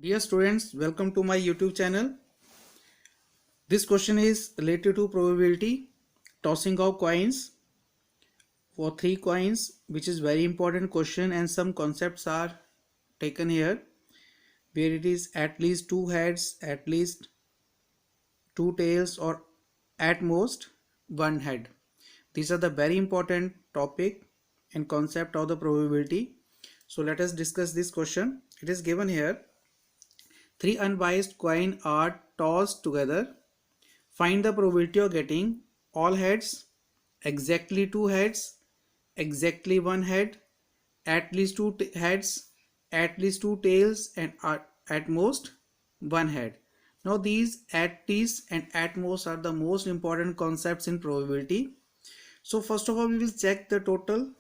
Dear students, welcome to my YouTube channel. This question is related to probability, tossing of coins for 3 coins, which is very important question, and some concepts are taken here where it is at least 2 heads, at least 2 tails, or at most 1 head. These are the very important topic and concept of the probability. So let us discuss this question. It is given here. 3 unbiased coins are tossed together. Find the probability of getting all heads, exactly 2 heads, exactly 1 head, at least two heads, at least 2 tails, and at most 1 head. Now these at least and at most are the most important concepts in probability. So first of all, we will check the total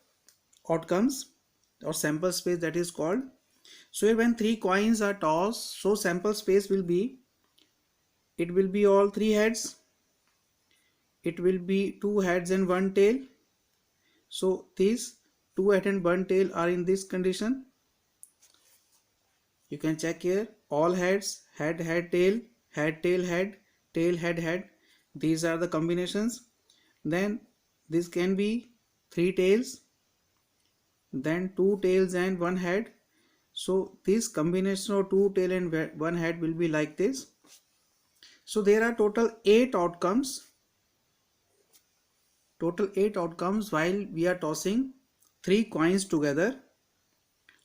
outcomes or sample space, that is called. So here when 3 coins are tossed, so sample space will be, it will be all 3 heads, it will be 2 heads and 1 tail. So these 2 head and 1 tail are in this condition. You can check here, all heads, head, head, tail, head, tail, head, tail, head, head. These are the combinations. Then this can be 3 tails, then 2 tails and 1 head. So this combination of 2 tail and 1 head will be like this. So there are total 8 outcomes. Total 8 outcomes while we are tossing 3 coins together,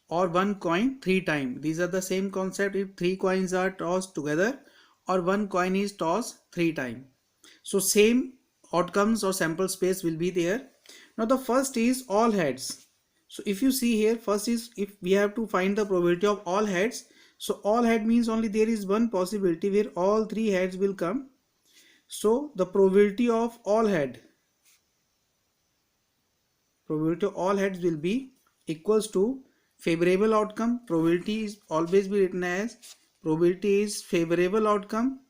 or 1 coin 3 times. These are the same concept if 3 coins are tossed together or 1 coin is tossed 3 times. So same outcomes or sample space will be there. Now the first is all heads. So if you see here, first is if we have to find the probability of all heads. So all head means only there is one possibility where all 3 heads will come. So the probability of all heads will be equals to favorable outcome. Probability is always be written as probability is favorable outcome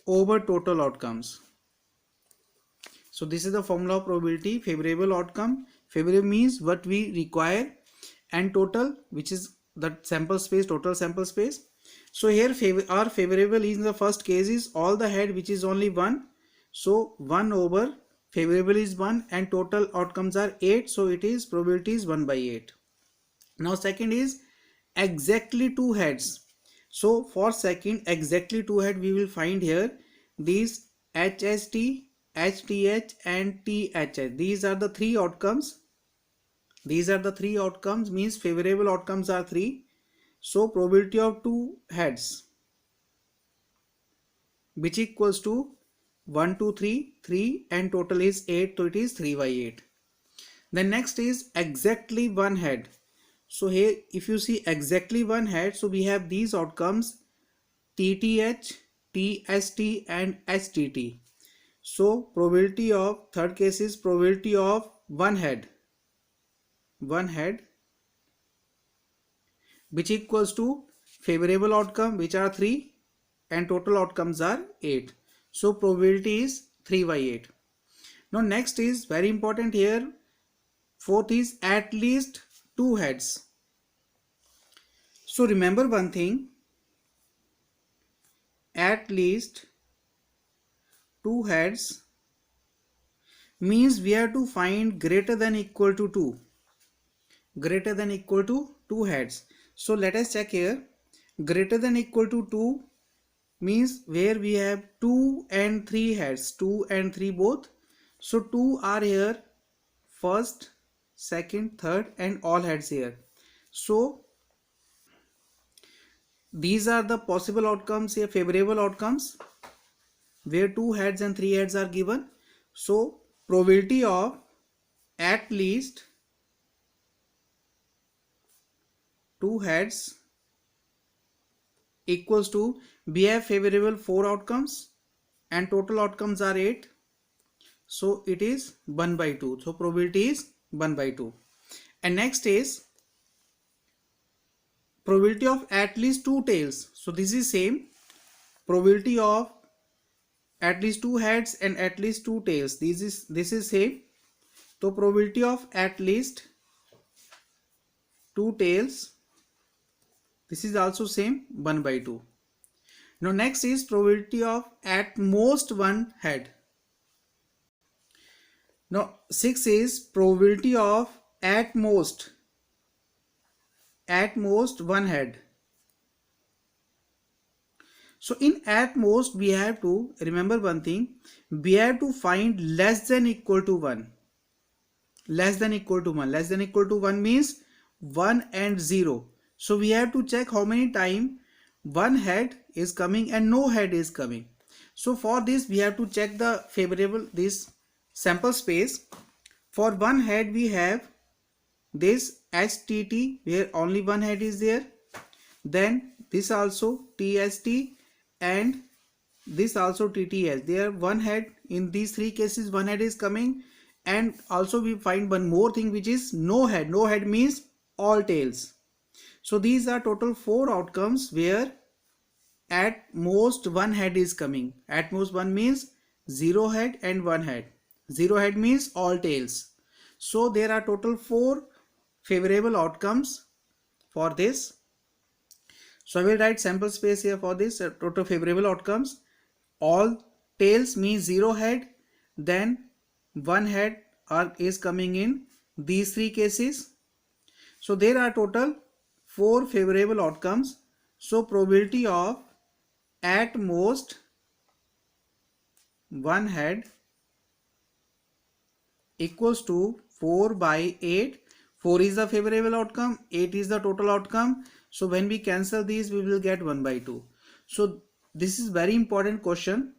over total outcomes. So this is the formula of probability. Favorable outcome, favorable means what we require, and total, which is the sample space, total sample space. So here our favorable is in the first case is all the head, which is only 1. So 1 over favorable is 1 and total outcomes are 8. So it is probability is 1/8. Now second is exactly 2 heads. So for second exactly 2 head, we will find here these HST, HTH and THH. These are the 3 outcomes. These are the 3 outcomes, means favorable outcomes are 3. So probability of 2 heads, which equals to 1, 2, 3, 3 and total is 8. So it is 3/8. Then next is exactly 1 head. So here if you see exactly 1 head, so we have these outcomes TTH, TST and HTT. So probability of third case is probability of 1 head, which equals to favorable outcome, which are 3 and total outcomes are 8. So probability is 3/8. Now next is very important here. Fourth is at least 2 heads. So remember one thing, at least 2 heads means we have to find greater than equal to 2. Greater than equal to 2 heads. So let us check here. Greater than equal to 2 means where we have 2 and 3 heads, 2 and 3 both. So 2 are here, first, second, third and all heads here. So these are the possible outcomes here, favorable outcomes, where 2 heads and 3 heads are given. So probability of at least 2 heads equals to, we have favorable 4 outcomes and total outcomes are 8. So it is 1/2. So probability is 1/2. And next is probability of at least 2 tails. So this is same, probability of at least 2 heads and at least 2 tails. This is same. So probability of at least 2 tails This is also same 1 by 2. Now next is probability of at most one head. Now 6 is probability of at most one head. So in at most we have to remember one thing, we have to find less than equal to 1. Less than equal to 1. Less than equal to 1 means 1 and 0. So we have to check how many time one head is coming and no head is coming. So for this we have to check the favorable this sample space. For one head we have this HTT where only one head is there. Then this also TST and this also TTS. There one head, in these three cases one head is coming, and also we find one more thing which is no head. No head means all tails. So these are total 4 outcomes where at most one head is coming. At most one means 0 head and 1 head. 0 head means all tails. So there are total 4 favorable outcomes for this. So I will write sample space here for this total favorable outcomes. All tails means 0 head, then 1 head is coming in these 3 cases. So there are total 4 favorable outcomes. So probability of at most one head equals to 4 by 8. 4 is the favorable outcome, 8 is the total outcome. So when we cancel these, we will get 1 by 2. So this is very important question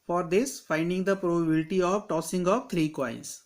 for this, finding the probability of tossing of 3 coins.